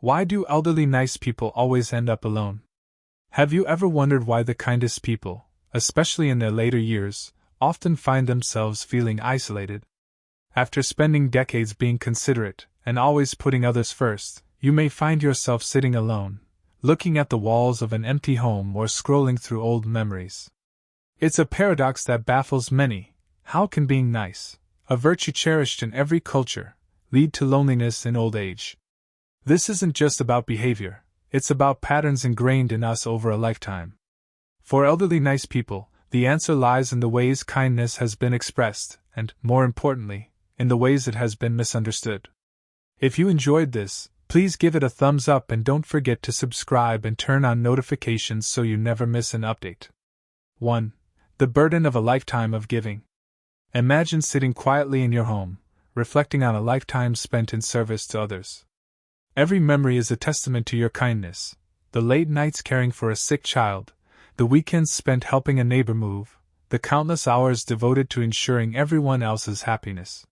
Why do elderly nice people always end up alone? Have you ever wondered why the kindest people, especially in their later years, often find themselves feeling isolated? After spending decades being considerate and always putting others first, you may find yourself sitting alone, looking at the walls of an empty home or scrolling through old memories. It's a paradox that baffles many. How can being nice, a virtue cherished in every culture, lead to loneliness in old age? This isn't just about behavior, it's about patterns ingrained in us over a lifetime. For elderly nice people, the answer lies in the ways kindness has been expressed, and, more importantly, in the ways it has been misunderstood. If you enjoyed this, please give it a thumbs up and don't forget to subscribe and turn on notifications so you never miss an update. 1. The burden of a lifetime of giving. Imagine sitting quietly in your home, reflecting on a lifetime spent in service to others. Every memory is a testament to your kindness: the late nights caring for a sick child, the weekends spent helping a neighbor move, the countless hours devoted to ensuring everyone else's happiness.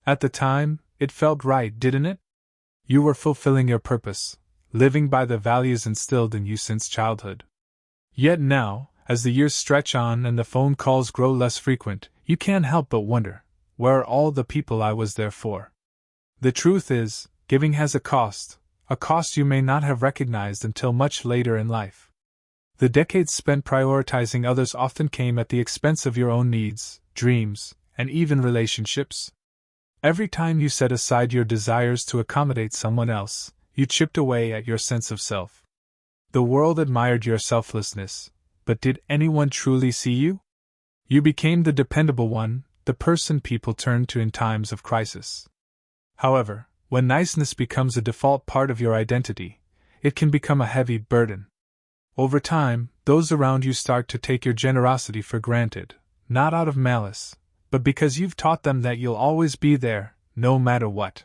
At the time, it felt right, didn't it? You were fulfilling your purpose, living by the values instilled in you since childhood. Yet now, as the years stretch on and the phone calls grow less frequent, you can't help but wonder, where are all the people I was there for? The truth is, giving has a cost you may not have recognized until much later in life. The decades spent prioritizing others often came at the expense of your own needs, dreams, and even relationships. Every time you set aside your desires to accommodate someone else, you chipped away at your sense of self. The world admired your selflessness, but did anyone truly see you? You became the dependable one, the person people turned to in times of crisis. However, when niceness becomes a default part of your identity, it can become a heavy burden. Over time, those around you start to take your generosity for granted, not out of malice, but because you've taught them that you'll always be there, no matter what.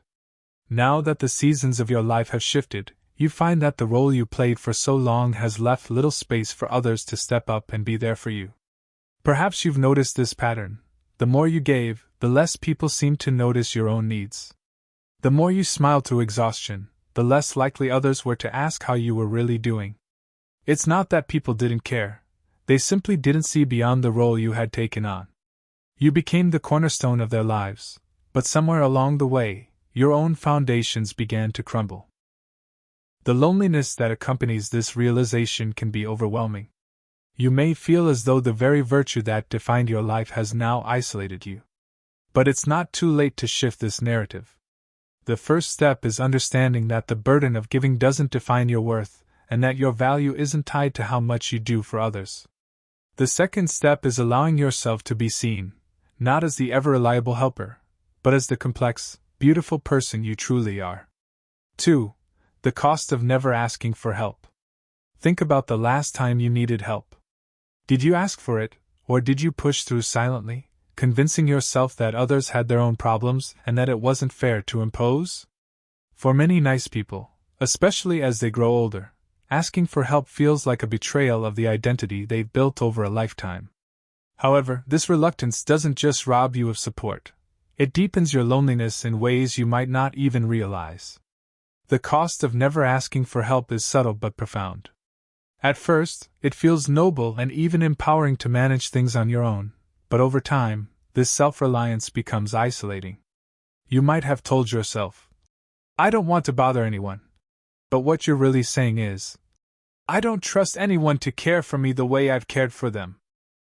Now that the seasons of your life have shifted, you find that the role you played for so long has left little space for others to step up and be there for you. Perhaps you've noticed this pattern: the more you gave, the less people seemed to notice your own needs. The more you smiled through exhaustion, the less likely others were to ask how you were really doing. It's not that people didn't care, they simply didn't see beyond the role you had taken on. You became the cornerstone of their lives, but somewhere along the way, your own foundations began to crumble. The loneliness that accompanies this realization can be overwhelming. You may feel as though the very virtue that defined your life has now isolated you. But it's not too late to shift this narrative. The first step is understanding that the burden of giving doesn't define your worth, and that your value isn't tied to how much you do for others. The second step is allowing yourself to be seen, not as the ever-reliable helper, but as the complex, beautiful person you truly are. 2. The cost of never asking for help. Think about the last time you needed help. Did you ask for it, or did you push through silently, convincing yourself that others had their own problems and that it wasn't fair to impose? For many nice people, especially as they grow older, asking for help feels like a betrayal of the identity they've built over a lifetime. However, this reluctance doesn't just rob you of support. It deepens your loneliness in ways you might not even realize. The cost of never asking for help is subtle but profound. At first, it feels noble and even empowering to manage things on your own, but over time, this self-reliance becomes isolating. You might have told yourself, "I don't want to bother anyone." But what you're really saying is, "I don't trust anyone to care for me the way I've cared for them."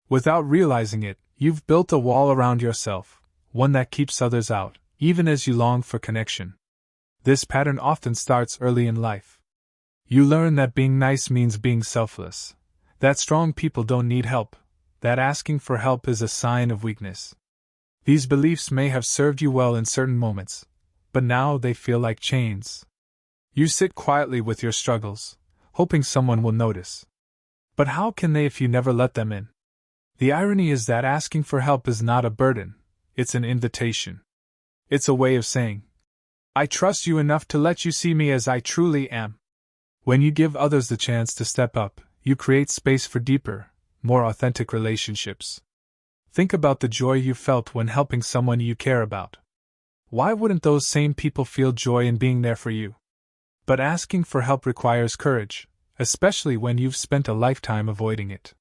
Without realizing it, you've built a wall around yourself, one that keeps others out, even as you long for connection. This pattern often starts early in life. You learn that being nice means being selfless, that strong people don't need help, that asking for help is a sign of weakness. These beliefs may have served you well in certain moments, but now they feel like chains. You sit quietly with your struggles, hoping someone will notice. But how can they if you never let them in? The irony is that asking for help is not a burden, it's an invitation. It's a way of saying, "I trust you enough to let you see me as I truly am." When you give others the chance to step up, you create space for deeper, more authentic relationships. Think about the joy you felt when helping someone you care about. Why wouldn't those same people feel joy in being there for you? But asking for help requires courage, especially when you've spent a lifetime avoiding it.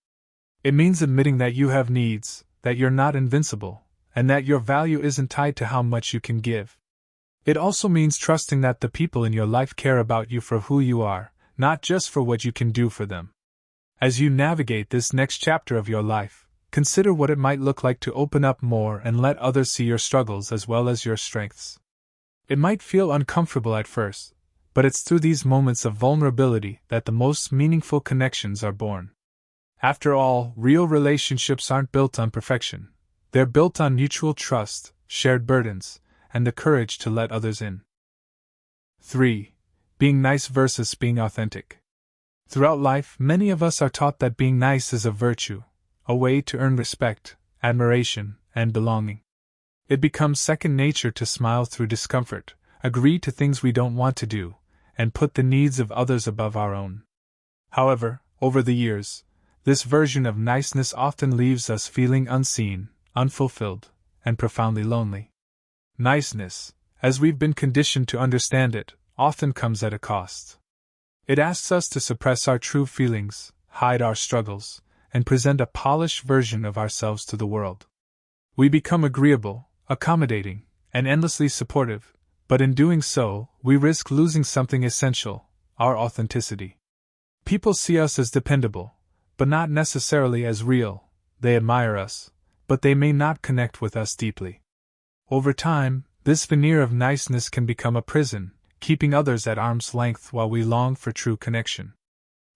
It means admitting that you have needs, that you're not invincible, and that your value isn't tied to how much you can give. It also means trusting that the people in your life care about you for who you are, not just for what you can do for them. As you navigate this next chapter of your life, consider what it might look like to open up more and let others see your struggles as well as your strengths. It might feel uncomfortable at first, but it's through these moments of vulnerability that the most meaningful connections are born. After all, real relationships aren't built on perfection. They're built on mutual trust, shared burdens, and the courage to let others in. 3. Being nice versus being authentic. Throughout life, many of us are taught that being nice is a virtue, a way to earn respect, admiration, and belonging. It becomes second nature to smile through discomfort, agree to things we don't want to do, and put the needs of others above our own. However, over the years, this version of niceness often leaves us feeling unseen, unfulfilled, and profoundly lonely. Niceness, as we've been conditioned to understand it, often comes at a cost. It asks us to suppress our true feelings, hide our struggles, and present a polished version of ourselves to the world. We become agreeable, accommodating, and endlessly supportive, but in doing so, we risk losing something essential, our authenticity. People see us as dependable, but not necessarily as real. They admire us, but they may not connect with us deeply. Over time, this veneer of niceness can become a prison, keeping others at arm's length while we long for true connection.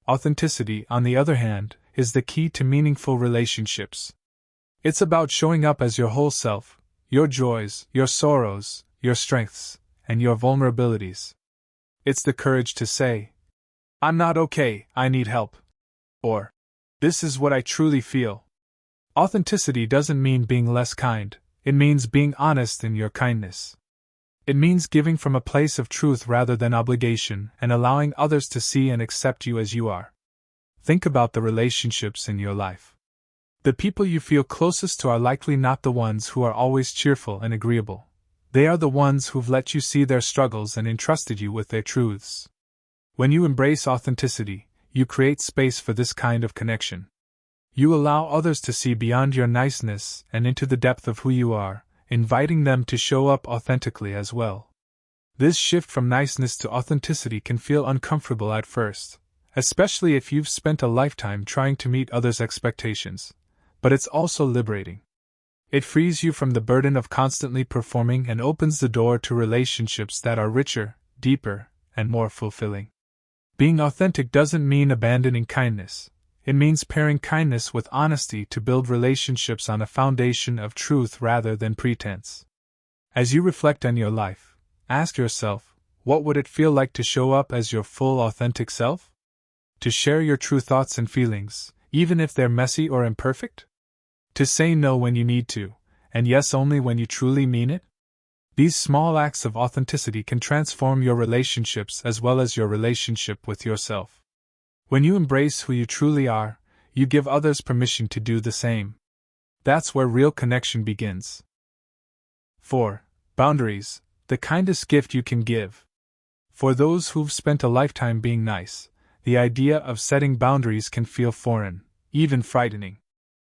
Authenticity, on the other hand, is the key to meaningful relationships. It's about showing up as your whole self, your joys, your sorrows, your strengths, and your vulnerabilities. It's the courage to say, "I'm not okay, I need help," or, "This is what I truly feel." Authenticity doesn't mean being less kind, it means being honest in your kindness. It means giving from a place of truth rather than obligation and allowing others to see and accept you as you are. Think about the relationships in your life. The people you feel closest to are likely not the ones who are always cheerful and agreeable. They are the ones who've let you see their struggles and entrusted you with their truths. When you embrace authenticity, you create space for this kind of connection. You allow others to see beyond your niceness and into the depth of who you are, inviting them to show up authentically as well. This shift from niceness to authenticity can feel uncomfortable at first, especially if you've spent a lifetime trying to meet others' expectations, but it's also liberating. It frees you from the burden of constantly performing and opens the door to relationships that are richer, deeper, and more fulfilling. Being authentic doesn't mean abandoning kindness. It means pairing kindness with honesty to build relationships on a foundation of truth rather than pretense. As you reflect on your life, ask yourself, what would it feel like to show up as your full authentic self? To share your true thoughts and feelings, even if they're messy or imperfect? To say no when you need to, and yes only when you truly mean it? These small acts of authenticity can transform your relationships as well as your relationship with yourself. When you embrace who you truly are, you give others permission to do the same. That's where real connection begins. 4. Boundaries, the kindest gift you can give. For those who've spent a lifetime being nice, the idea of setting boundaries can feel foreign, even frightening.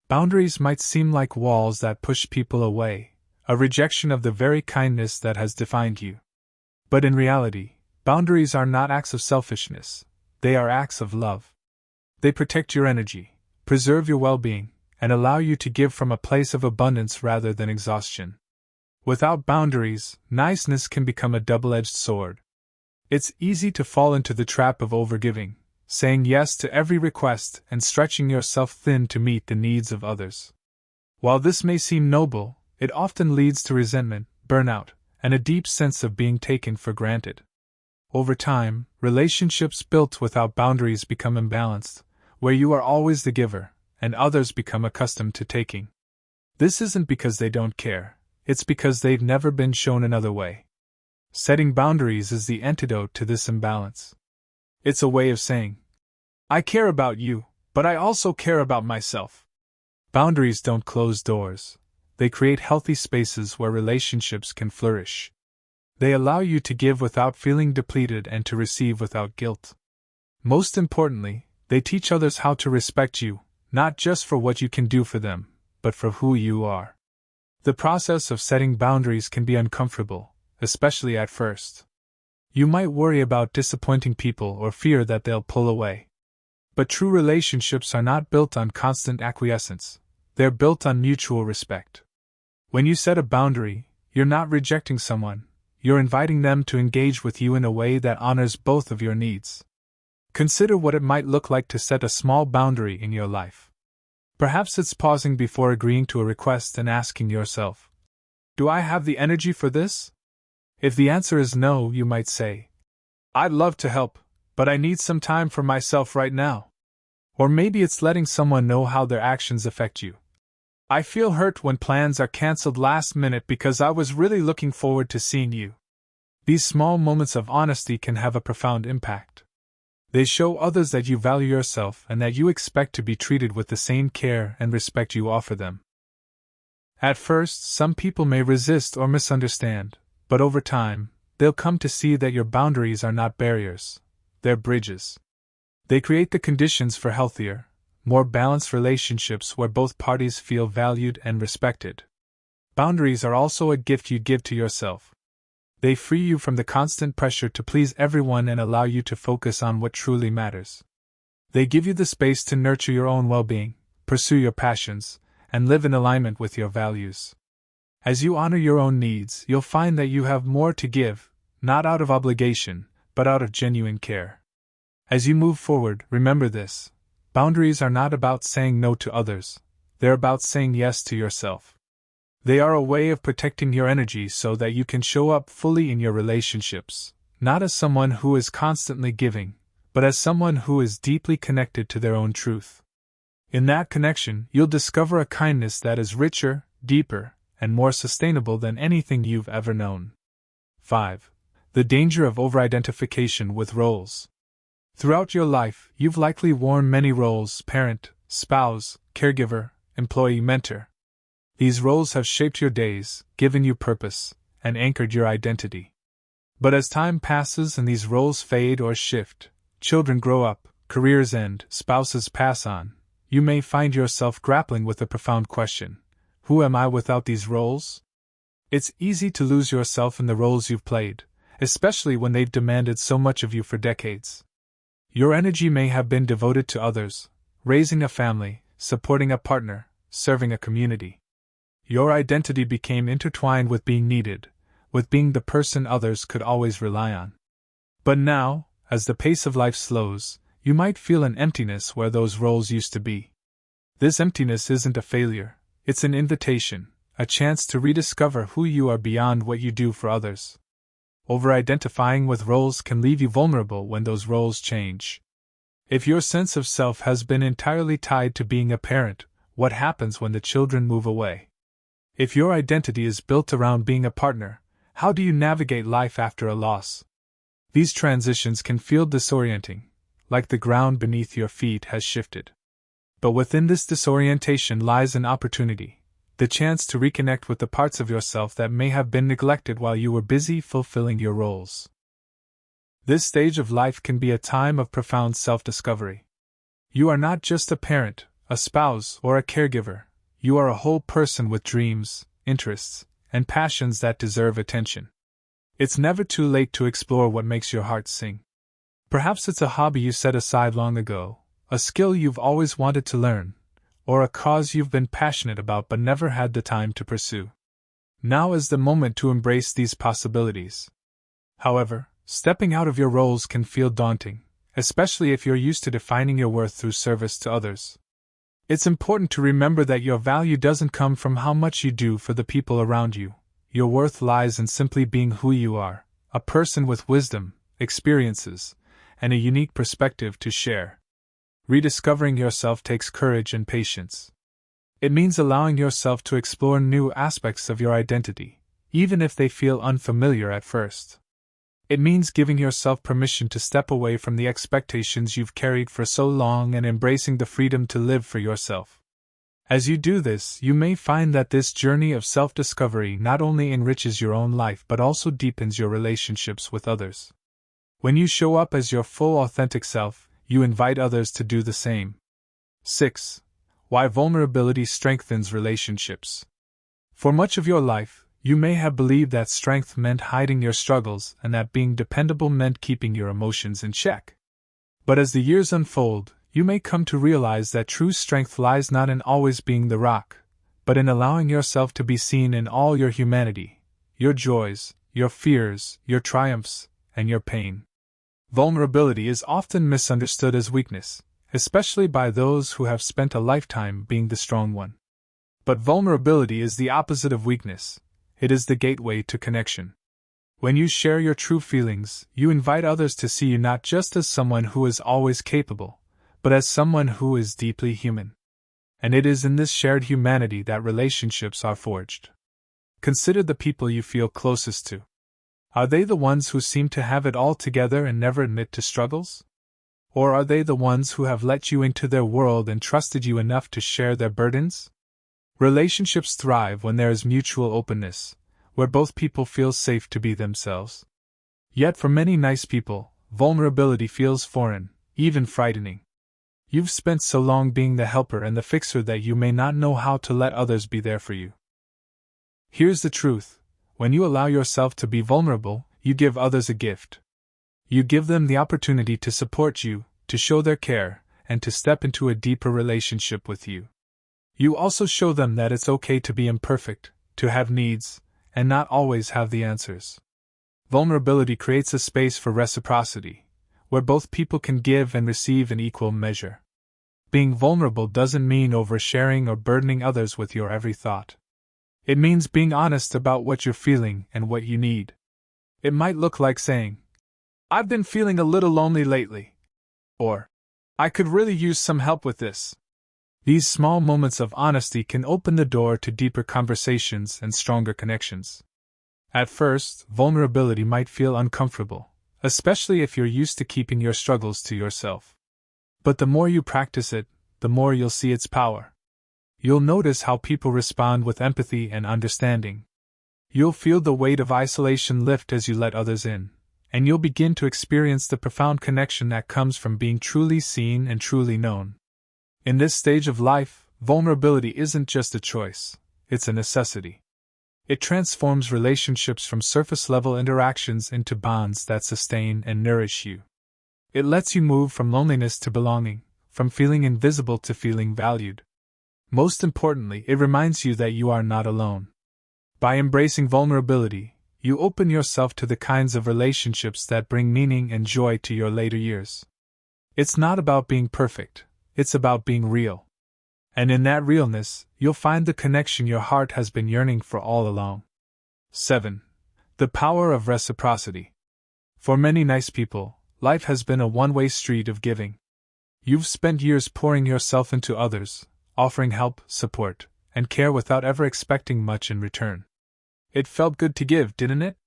Boundaries might seem like walls that push people away, a rejection of the very kindness that has defined you. But in reality, boundaries are not acts of selfishness. They are acts of love. They protect your energy, preserve your well-being, and allow you to give from a place of abundance rather than exhaustion. Without boundaries, niceness can become a double-edged sword. It's easy to fall into the trap of overgiving, saying yes to every request and stretching yourself thin to meet the needs of others. While this may seem noble, it often leads to resentment, burnout, and a deep sense of being taken for granted. Over time, relationships built without boundaries become imbalanced, where you are always the giver, and others become accustomed to taking. This isn't because they don't care, it's because they've never been shown another way. Setting boundaries is the antidote to this imbalance. It's a way of saying, "I care about you, but I also care about myself." Boundaries don't close doors. They create healthy spaces where relationships can flourish. They allow you to give without feeling depleted and to receive without guilt. Most importantly, they teach others how to respect you, not just for what you can do for them, but for who you are. The process of setting boundaries can be uncomfortable, especially at first. You might worry about disappointing people or fear that they'll pull away. But true relationships are not built on constant acquiescence, they're built on mutual respect. When you set a boundary, you're not rejecting someone, you're inviting them to engage with you in a way that honors both of your needs. Consider what it might look like to set a small boundary in your life. Perhaps it's pausing before agreeing to a request and asking yourself, do I have the energy for this? If the answer is no, you might say, I'd love to help, but I need some time for myself right now. Or maybe it's letting someone know how their actions affect you. I feel hurt when plans are cancelled last minute because I was really looking forward to seeing you. These small moments of honesty can have a profound impact. They show others that you value yourself and that you expect to be treated with the same care and respect you offer them. At first, some people may resist or misunderstand, but over time, they'll come to see that your boundaries are not barriers, they're bridges. They create the conditions for healthier, more balanced relationships where both parties feel valued and respected. Boundaries are also a gift you give to yourself. They free you from the constant pressure to please everyone and allow you to focus on what truly matters. They give you the space to nurture your own well-being, pursue your passions, and live in alignment with your values. As you honor your own needs, you'll find that you have more to give, not out of obligation, but out of genuine care. As you move forward, remember this: boundaries are not about saying no to others, they're about saying yes to yourself. They are a way of protecting your energy so that you can show up fully in your relationships, not as someone who is constantly giving, but as someone who is deeply connected to their own truth. In that connection, you'll discover a kindness that is richer, deeper, and more sustainable than anything you've ever known. 5. The danger of over-identification with roles. Throughout your life, you've likely worn many roles: parent, spouse, caregiver, employee, mentor. These roles have shaped your days, given you purpose, and anchored your identity. But as time passes and these roles fade or shift, children grow up, careers end, spouses pass on, you may find yourself grappling with a profound question: who am I without these roles? It's easy to lose yourself in the roles you've played, especially when they've demanded so much of you for decades. Your energy may have been devoted to others, raising a family, supporting a partner, serving a community. Your identity became intertwined with being needed, with being the person others could always rely on. But now, as the pace of life slows, you might feel an emptiness where those roles used to be. This emptiness isn't a failure, it's an invitation, a chance to rediscover who you are beyond what you do for others. Over-identifying with roles can leave you vulnerable when those roles change. If your sense of self has been entirely tied to being a parent, what happens when the children move away? If your identity is built around being a partner, how do you navigate life after a loss? These transitions can feel disorienting, like the ground beneath your feet has shifted. But within this disorientation lies an opportunity, the chance to reconnect with the parts of yourself that may have been neglected while you were busy fulfilling your roles. This stage of life can be a time of profound self-discovery. You are not just a parent, a spouse, or a caregiver. You are a whole person with dreams, interests, and passions that deserve attention. It's never too late to explore what makes your heart sing. Perhaps it's a hobby you set aside long ago, a skill you've always wanted to learn, or a cause you've been passionate about but never had the time to pursue. Now is the moment to embrace these possibilities. However, stepping out of your roles can feel daunting, especially if you're used to defining your worth through service to others. It's important to remember that your value doesn't come from how much you do for the people around you. Your worth lies in simply being who you are, a person with wisdom, experiences, and a unique perspective to share. Rediscovering yourself takes courage and patience. It means allowing yourself to explore new aspects of your identity, even if they feel unfamiliar at first. It means giving yourself permission to step away from the expectations you've carried for so long and embracing the freedom to live for yourself. As you do this, you may find that this journey of self-discovery not only enriches your own life but also deepens your relationships with others. When you show up as your full authentic self, you invite others to do the same. 6. Why vulnerability strengthens relationships. For much of your life, you may have believed that strength meant hiding your struggles and that being dependable meant keeping your emotions in check. But as the years unfold, you may come to realize that true strength lies not in always being the rock, but in allowing yourself to be seen in all your humanity, your joys, your fears, your triumphs, and your pain. Vulnerability is often misunderstood as weakness, especially by those who have spent a lifetime being the strong one. But vulnerability is the opposite of weakness. It is the gateway to connection. When you share your true feelings, you invite others to see you not just as someone who is always capable, but as someone who is deeply human. And it is in this shared humanity that relationships are forged. Consider the people you feel closest to. Are they the ones who seem to have it all together and never admit to struggles? Or are they the ones who have let you into their world and trusted you enough to share their burdens? Relationships thrive when there is mutual openness, where both people feel safe to be themselves. Yet for many nice people, vulnerability feels foreign, even frightening. You've spent so long being the helper and the fixer that you may not know how to let others be there for you. Here's the truth: when you allow yourself to be vulnerable, you give others a gift. You give them the opportunity to support you, to show their care, and to step into a deeper relationship with you. You also show them that it's okay to be imperfect, to have needs, and not always have the answers. Vulnerability creates a space for reciprocity, where both people can give and receive in equal measure. Being vulnerable doesn't mean oversharing or burdening others with your every thought. It means being honest about what you're feeling and what you need. It might look like saying, "I've been feeling a little lonely lately," or "I could really use some help with this." These small moments of honesty can open the door to deeper conversations and stronger connections. At first, vulnerability might feel uncomfortable, especially if you're used to keeping your struggles to yourself. But the more you practice it, the more you'll see its power. You'll notice how people respond with empathy and understanding. You'll feel the weight of isolation lift as you let others in, and you'll begin to experience the profound connection that comes from being truly seen and truly known. In this stage of life, vulnerability isn't just a choice, it's a necessity. It transforms relationships from surface-level interactions into bonds that sustain and nourish you. It lets you move from loneliness to belonging, from feeling invisible to feeling valued. Most importantly, it reminds you that you are not alone. By embracing vulnerability, you open yourself to the kinds of relationships that bring meaning and joy to your later years. It's not about being perfect. It's about being real. And in that realness, you'll find the connection your heart has been yearning for all along. 7. The power of reciprocity. For many nice people, life has been a one-way street of giving. You've spent years pouring yourself into others, offering help, support, and care without ever expecting much in return. It felt good to give, didn't it?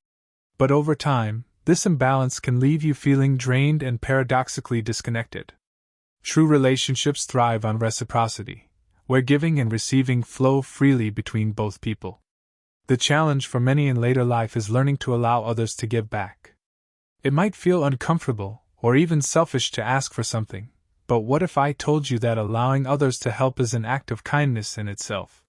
But over time, this imbalance can leave you feeling drained and paradoxically disconnected. True relationships thrive on reciprocity, where giving and receiving flow freely between both people. The challenge for many in later life is learning to allow others to give back. It might feel uncomfortable, or even selfish to ask for something, but what if I told you that allowing others to help is an act of kindness in itself?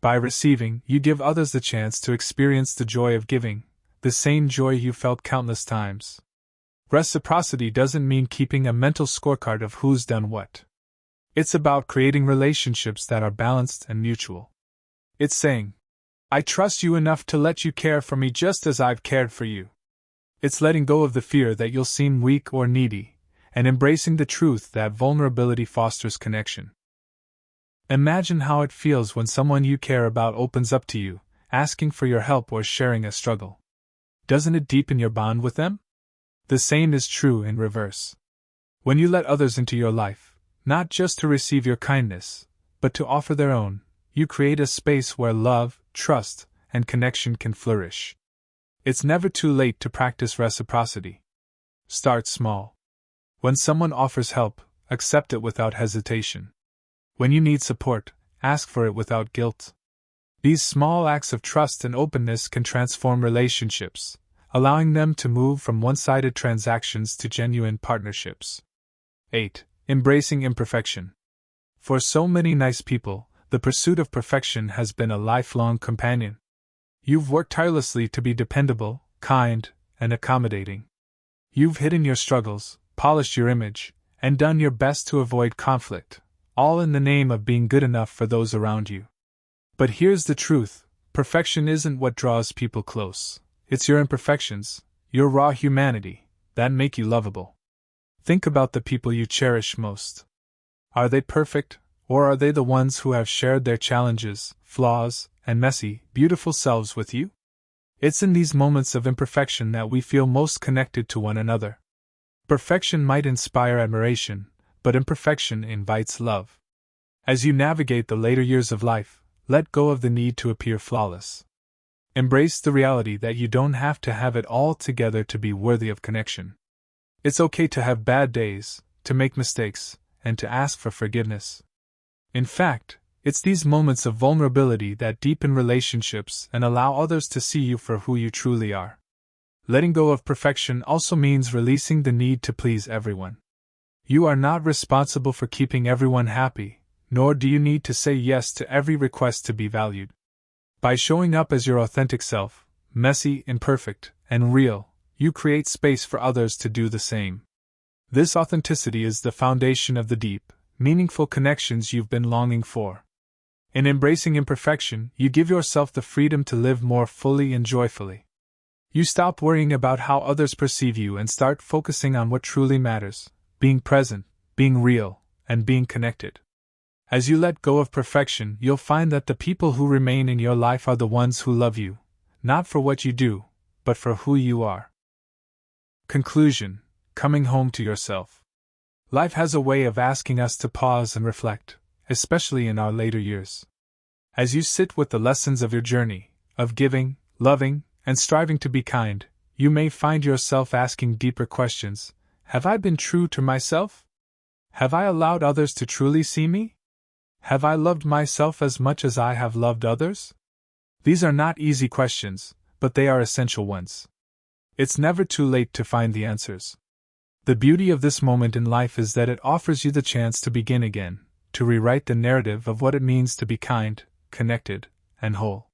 By receiving, you give others the chance to experience the joy of giving, the same joy you felt countless times. Reciprocity doesn't mean keeping a mental scorecard of who's done what. It's about creating relationships that are balanced and mutual. It's saying, "I trust you enough to let you care for me just as I've cared for you." It's letting go of the fear that you'll seem weak or needy, and embracing the truth that vulnerability fosters connection. Imagine how it feels when someone you care about opens up to you, asking for your help or sharing a struggle. Doesn't it deepen your bond with them? The same is true in reverse. When you let others into your life, not just to receive your kindness, but to offer their own, you create a space where love, trust, and connection can flourish. It's never too late to practice reciprocity. Start small. When someone offers help, accept it without hesitation. When you need support, ask for it without guilt. These small acts of trust and openness can transform relationships, allowing them to move from one-sided transactions to genuine partnerships. 8. Embracing imperfection. For so many nice people, the pursuit of perfection has been a lifelong companion. You've worked tirelessly to be dependable, kind, and accommodating. You've hidden your struggles, polished your image, and done your best to avoid conflict, all in the name of being good enough for those around you. But here's the truth: perfection isn't what draws people close. It's your imperfections, your raw humanity, that make you lovable. Think about the people you cherish most. Are they perfect, or are they the ones who have shared their challenges, flaws, and messy, beautiful selves with you? It's in these moments of imperfection that we feel most connected to one another. Perfection might inspire admiration, but imperfection invites love. As you navigate the later years of life, let go of the need to appear flawless. Embrace the reality that you don't have to have it all together to be worthy of connection. It's okay to have bad days, to make mistakes, and to ask for forgiveness. In fact, it's these moments of vulnerability that deepen relationships and allow others to see you for who you truly are. Letting go of perfection also means releasing the need to please everyone. You are not responsible for keeping everyone happy, nor do you need to say yes to every request to be valued. By showing up as your authentic self, messy, imperfect, and real, you create space for others to do the same. This authenticity is the foundation of the deep, meaningful connections you've been longing for. In embracing imperfection, you give yourself the freedom to live more fully and joyfully. You stop worrying about how others perceive you and start focusing on what truly matters: being present, being real, and being connected. As you let go of perfection, you'll find that the people who remain in your life are the ones who love you, not for what you do, but for who you are. Conclusion: coming home to yourself. Life has a way of asking us to pause and reflect, especially in our later years. As you sit with the lessons of your journey, of giving, loving, and striving to be kind, you may find yourself asking deeper questions. Have I been true to myself? Have I allowed others to truly see me? Have I loved myself as much as I have loved others? These are not easy questions, but they are essential ones. It's never too late to find the answers. The beauty of this moment in life is that it offers you the chance to begin again, to rewrite the narrative of what it means to be kind, connected, and whole.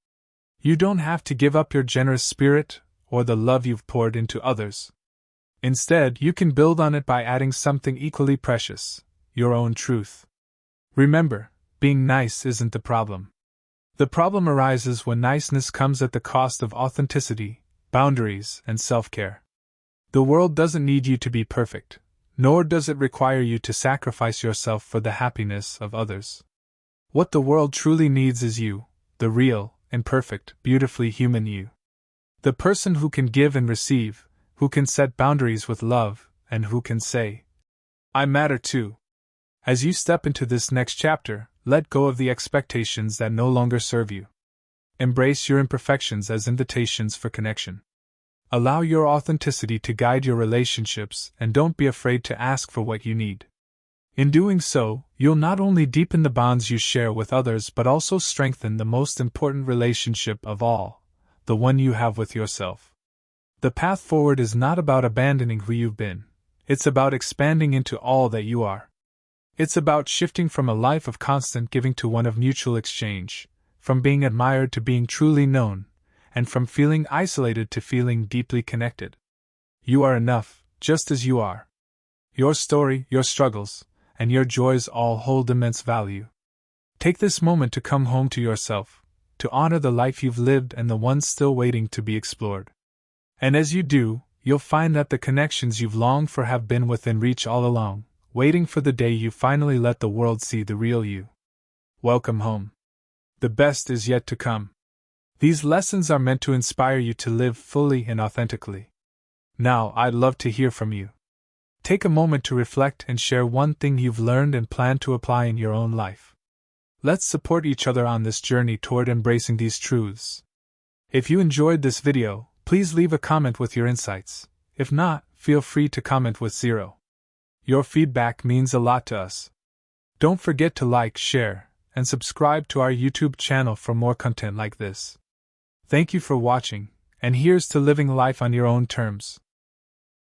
You don't have to give up your generous spirit or the love you've poured into others. Instead, you can build on it by adding something equally precious: your own truth. Remember, being nice isn't the problem. The problem arises when niceness comes at the cost of authenticity, boundaries, and self-care. The world doesn't need you to be perfect, nor does it require you to sacrifice yourself for the happiness of others. What the world truly needs is you, the real, imperfect, beautifully human you. The person who can give and receive, who can set boundaries with love, and who can say, "I matter too." As you step into this next chapter, let go of the expectations that no longer serve you. Embrace your imperfections as invitations for connection. Allow your authenticity to guide your relationships, and don't be afraid to ask for what you need. In doing so, you'll not only deepen the bonds you share with others but also strengthen the most important relationship of all, the one you have with yourself. The path forward is not about abandoning who you've been. It's about expanding into all that you are. It's about shifting from a life of constant giving to one of mutual exchange, from being admired to being truly known, and from feeling isolated to feeling deeply connected. You are enough, just as you are. Your story, your struggles, and your joys all hold immense value. Take this moment to come home to yourself, to honor the life you've lived and the ones still waiting to be explored. And as you do, you'll find that the connections you've longed for have been within reach all along, waiting for the day you finally let the world see the real you. Welcome home. The best is yet to come. These lessons are meant to inspire you to live fully and authentically. Now, I'd love to hear from you. Take a moment to reflect and share one thing you've learned and plan to apply in your own life. Let's support each other on this journey toward embracing these truths. If you enjoyed this video, please leave a comment with your insights. If not, feel free to comment with 0. Your feedback means a lot to us. Don't forget to like, share, and subscribe to our YouTube channel for more content like this. Thank you for watching, and here's to living life on your own terms.